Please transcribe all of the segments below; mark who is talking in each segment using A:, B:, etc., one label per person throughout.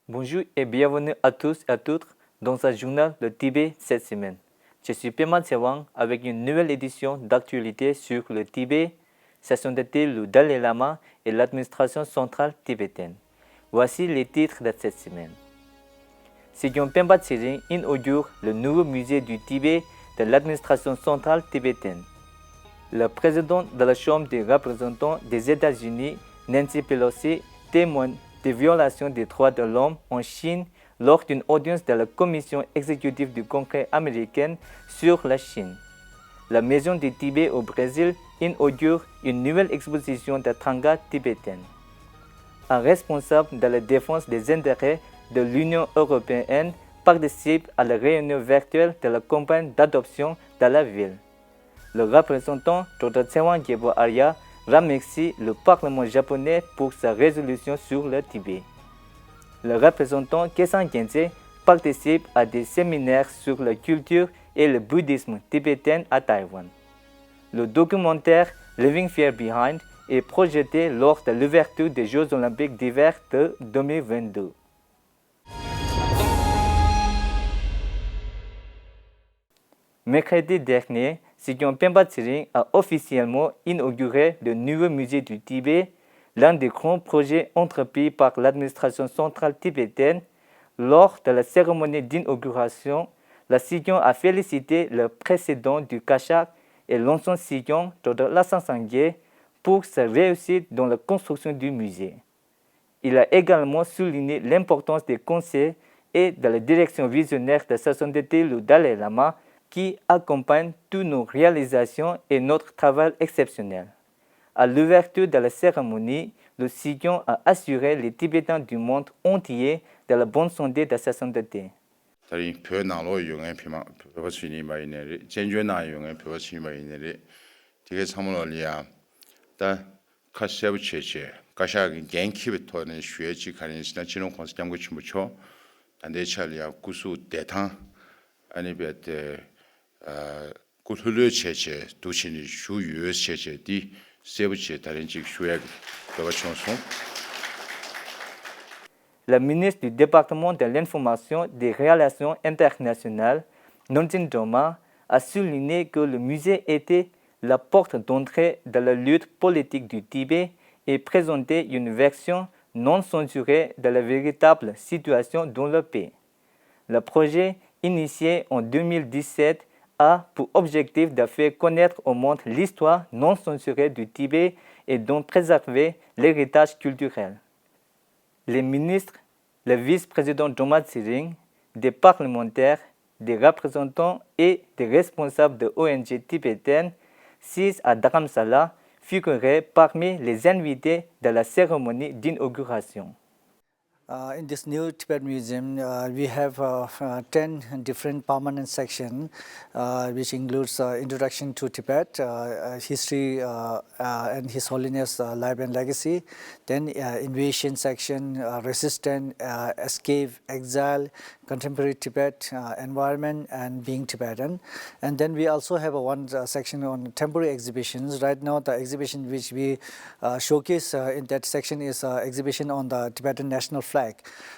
A: Bonjour et bienvenue à tous et à toutes dans ce journal de Tibet cette semaine. Je suis Pema Tsewang avec une nouvelle édition d'actualité sur le Tibet, session d'été, le Dalai Lama et l'administration centrale tibétaine. Voici les titres de cette semaine. Sigyong Pemba Tsering inaugure le nouveau musée du Tibet de l'administration centrale tibétaine. Le président de la Chambre des représentants des États-Unis, Nancy Pelosi, témoigne des violations des droits de l'homme en Chine lors d'une audience de la commission exécutive du Congrès américain sur la Chine. La Maison du Tibet au Brésil inaugure une nouvelle exposition de tangas tibétaines. Un responsable de la défense des intérêts de l'Union européenne participe à la réunion virtuelle de la campagne d'adoption de la ville. Le représentant Dr. Tsewang Gyalpo Arya remercie le Parlement japonais pour sa résolution sur le Tibet. Le représentant Kesan Gyaltse participe à des séminaires sur la culture et le bouddhisme tibétain à Taïwan. Le documentaire Leaving Fear Behind est projeté lors de l'ouverture des Jeux olympiques d'hiver de 2022. Mercredi dernier, Sigyong Pemba Tsering a officiellement inauguré le nouveau musée du Tibet, l'un des grands projets entrepris par l'administration centrale tibétaine. Lors de la cérémonie d'inauguration, la Sigyong a félicité le président du Kashak et l'ancien Sigyong, Dr. Lhasa Sangye, pour sa réussite dans la construction du musée. Il a également souligné l'importance des conseils et de la direction visionnaire de sa sainteté le Dalai Lama, qui accompagne toutes nos réalisations et notre travail exceptionnel. À l'ouverture de la cérémonie, le Sigyong a assuré les Tibétains du monde entier de la bonne santé de sa sainteté. La ministre du département de l'information des relations internationales, Nongjin Doma, a souligné que le musée était la porte d'entrée de la lutte politique du Tibet et présentait une version non censurée de la véritable situation dans le pays. Le projet, initié en 2017, a pour objectif de faire connaître au monde l'histoire non censurée du Tibet et d'en préserver l'héritage culturel. Les ministres, le vice-président Doma Tsering, des parlementaires, des représentants et des responsables de ONG tibétaines, Sis à Dharamsala, figuraient parmi les invités de la cérémonie d'inauguration.
B: In this new Tibet Museum, we have 10 different permanent sections, which includes Introduction to Tibet, History and His Holiness Life and Legacy, then Invasion section, Resistance, Escape, Exile, Contemporary Tibet, Environment and Being Tibetan. And then we also have one section on temporary exhibitions. Right now the exhibition which we showcase in that section is exhibition on the Tibetan national flag.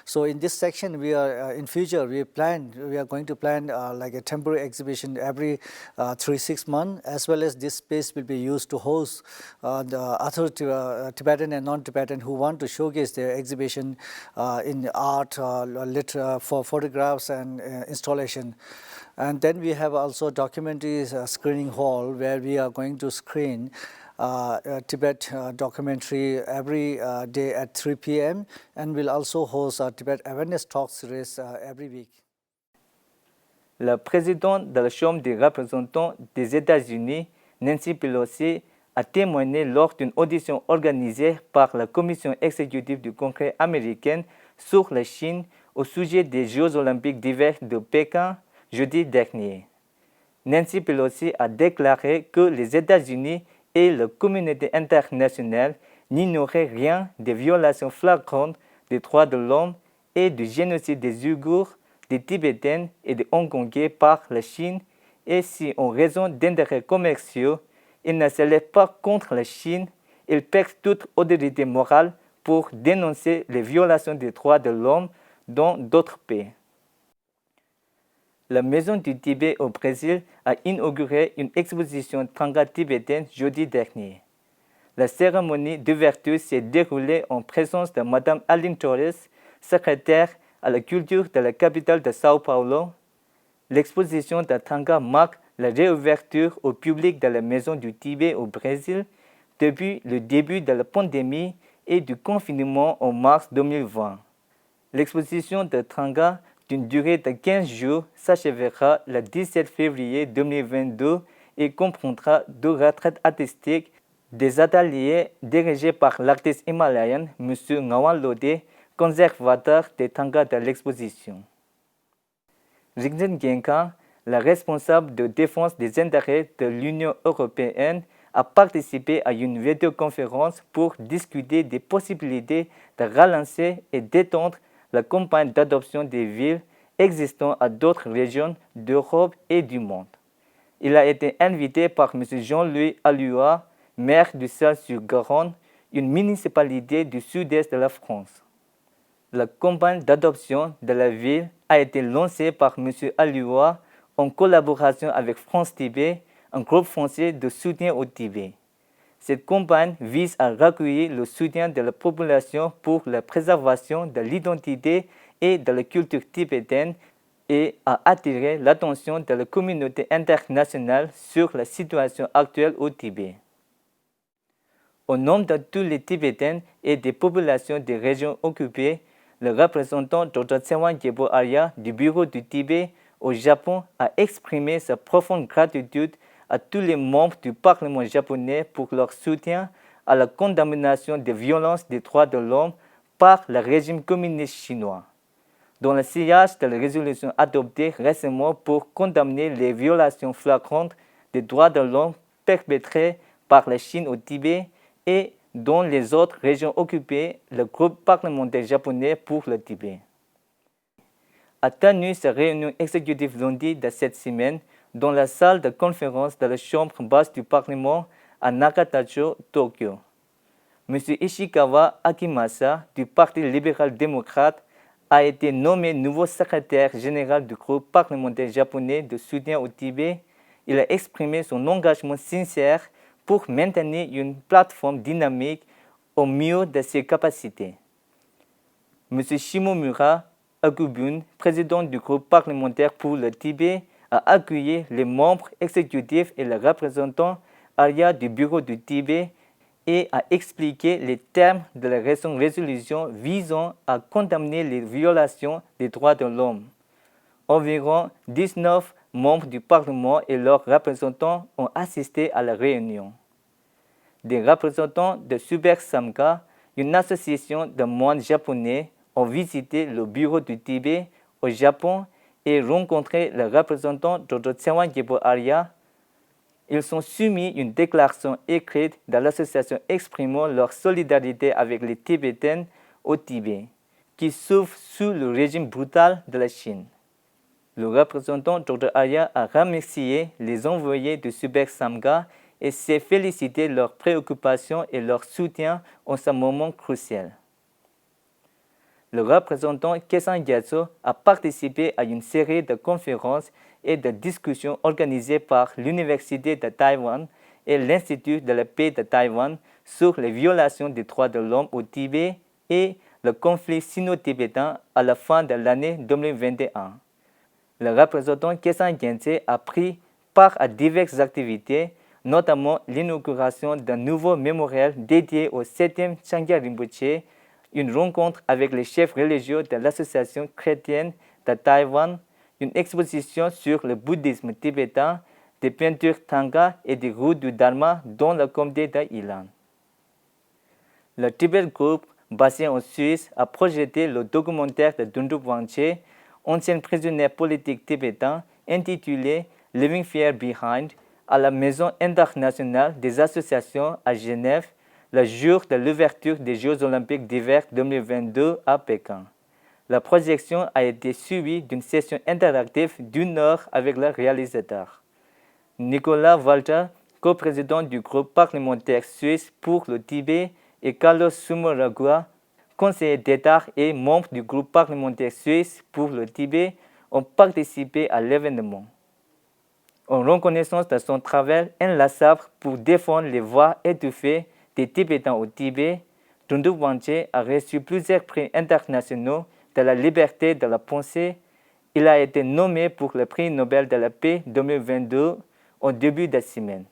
B: So in this section we are in future we are going to plan like a temporary exhibition every 3-6 months, as well as this space will be used to host the other Tibetan and non-Tibetan who want to showcase their exhibition in art, for photographs and installation. And then we have also documentary screening hall where we are going to screen Tibet documentary every day at 3 p.m. and will also host a Tibet awareness talk series every week.
A: La présidente de la Chambre des représentants des États-Unis, Nancy Pelosi, a témoigné lors d'une audition organisée par la commission exécutive du Congrès américain sur la Chine au sujet des Jeux olympiques d'hiver de Pékin jeudi dernier. Nancy Pelosi a déclaré que les États-Unis et la communauté internationale n'ignoraient rien des violations flagrantes des droits de l'homme et du génocide des Ouïghours, des Tibétains et des Hongkongais par la Chine, et si en raison d'intérêts commerciaux, ils ne se lèvent pas contre la Chine, ils perdent toute autorité morale pour dénoncer les violations des droits de l'homme dans d'autres pays. La Maison du Tibet au Brésil a inauguré une exposition Thangka tibétaine jeudi dernier. La cérémonie d'ouverture s'est déroulée en présence de Mme Aline Torres, secrétaire à la culture de la capitale de Sao Paulo. L'exposition de Thangka marque la réouverture au public de la Maison du Tibet au Brésil depuis le début de la pandémie et du confinement en mars 2020. L'exposition de Thangka, d'une durée de 15 jours, s'achèvera le 17 février 2022 et comprendra 2 retraites artistiques, des ateliers dirigés par l'artiste himalayen M. Ngawan Lode, conservateur des Thangka de l'exposition. Rigden Genka, la responsable de défense des intérêts de l'Union européenne, a participé à une vidéoconférence pour discuter des possibilités de relancer et d'étendre la campagne d'adoption des villes existant à d'autres régions d'Europe et du monde. Il a été invité par M. Jean-Louis Alluat, maire de Celles-sur-Garonne, une municipalité du sud-est de la France. La campagne d'adoption de la ville a été lancée par M. Alluat en collaboration avec France Tibet, un groupe français de soutien au Tibet. Cette campagne vise à recueillir le soutien de la population pour la préservation de l'identité et de la culture tibétaine et à attirer l'attention de la communauté internationale sur la situation actuelle au Tibet. Au nom de tous les Tibétains et des populations des régions occupées, le représentant Dr. Tsewan Gyebo Arya du Bureau du Tibet au Japon a exprimé sa profonde gratitude à tous les membres du Parlement japonais pour leur soutien à la condamnation des violences des droits de l'homme par le régime communiste chinois. Dans le sillage de la résolution adoptée récemment pour condamner les violations flagrantes des droits de l'homme perpétrées par la Chine au Tibet et dans les autres régions occupées, le groupe parlementaire japonais pour le Tibet a tenu sa réunion exécutive lundi de cette semaine dans la salle de conférence de la chambre basse du Parlement à Nakatacho, Tokyo. M. Ishikawa Akimasa du Parti libéral-démocrate a été nommé nouveau secrétaire général du groupe parlementaire japonais de soutien au Tibet. Il a exprimé son engagement sincère pour maintenir une plateforme dynamique au mieux de ses capacités. M. Shimomura Agubun, président du groupe parlementaire pour le Tibet, a accueilli les membres exécutifs et les représentants Arya du Bureau du Tibet et a expliqué les termes de la récente résolution visant à condamner les violations des droits de l'homme. Environ 19 membres du Parlement et leurs représentants ont assisté à la réunion. Des représentants de Super Samka, une association de moines japonais, ont visité le bureau du Tibet au Japon et rencontré le représentant Dr. Tsewan Gyebo Arya. Ils ont soumis une déclaration écrite de l'association exprimant leur solidarité avec les Tibétains au Tibet, qui souffrent sous le régime brutal de la Chine. Le représentant Dr. Arya a remercié les envoyés de Super Samga et s'est félicité leur préoccupation et leur soutien en ce moment crucial. Le représentant Kesan Gyatso a participé à une série de conférences et de discussions organisées par l'Université de Taïwan et l'Institut de la paix de Taïwan sur les violations des droits de l'homme au Tibet et le conflit sino-tibétain à la fin de l'année 2021. Le représentant Kesan Gyatso a pris part à diverses activités, notamment l'inauguration d'un nouveau mémorial dédié au 7e Changyal Rinpoché, une rencontre avec les chefs religieux de l'Association chrétienne de Taïwan, une exposition sur le bouddhisme tibétain, des peintures Thangka et des routes du Dharma dans le comté de Yilan. Le Tibet Group, basé en Suisse, a projeté le documentaire de Dundrup Wangche, ancien prisonnier politique tibétain, intitulé Living Fear Behind, à la Maison internationale des associations à Genève, le jour de l'ouverture des Jeux olympiques d'hiver 2022 à Pékin. La projection a été suivie d'une session interactive d'1 heure avec le réalisateur. Nicolas Walter, coprésident du groupe parlementaire suisse pour le Tibet, et Carlos Sumoragua, conseiller d'État et membre du groupe parlementaire suisse pour le Tibet, ont participé à l'événement. En reconnaissance de son travail inlassable pour défendre les voix étouffées des Tibétains au Tibet, Thundu Wanche a reçu plusieurs prix internationaux de la liberté de la pensée. Il a été nommé pour le prix Nobel de la paix 2022 au début de la semaine.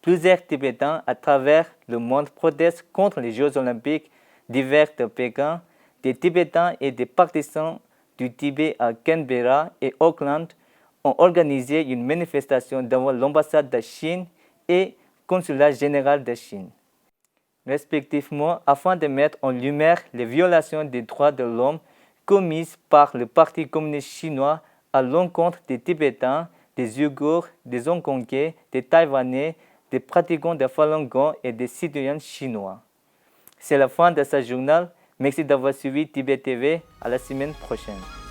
A: Plusieurs Tibétains à travers le monde protestent contre les Jeux olympiques d'hiver de Pékin. Des Tibétains et des partisans du Tibet à Canberra et Auckland ont organisé une manifestation devant l'ambassade de Chine et le consulat général de Chine, respectivement, afin de mettre en lumière les violations des droits de l'homme commises par le Parti communiste chinois à l'encontre des Tibétains, des Ouïghours, des Hongkongais, des Taïwanais, des pratiquants de Falun Gong et des citoyens chinois. C'est la fin de ce journal. Merci d'avoir suivi Tibet TV. À la semaine prochaine.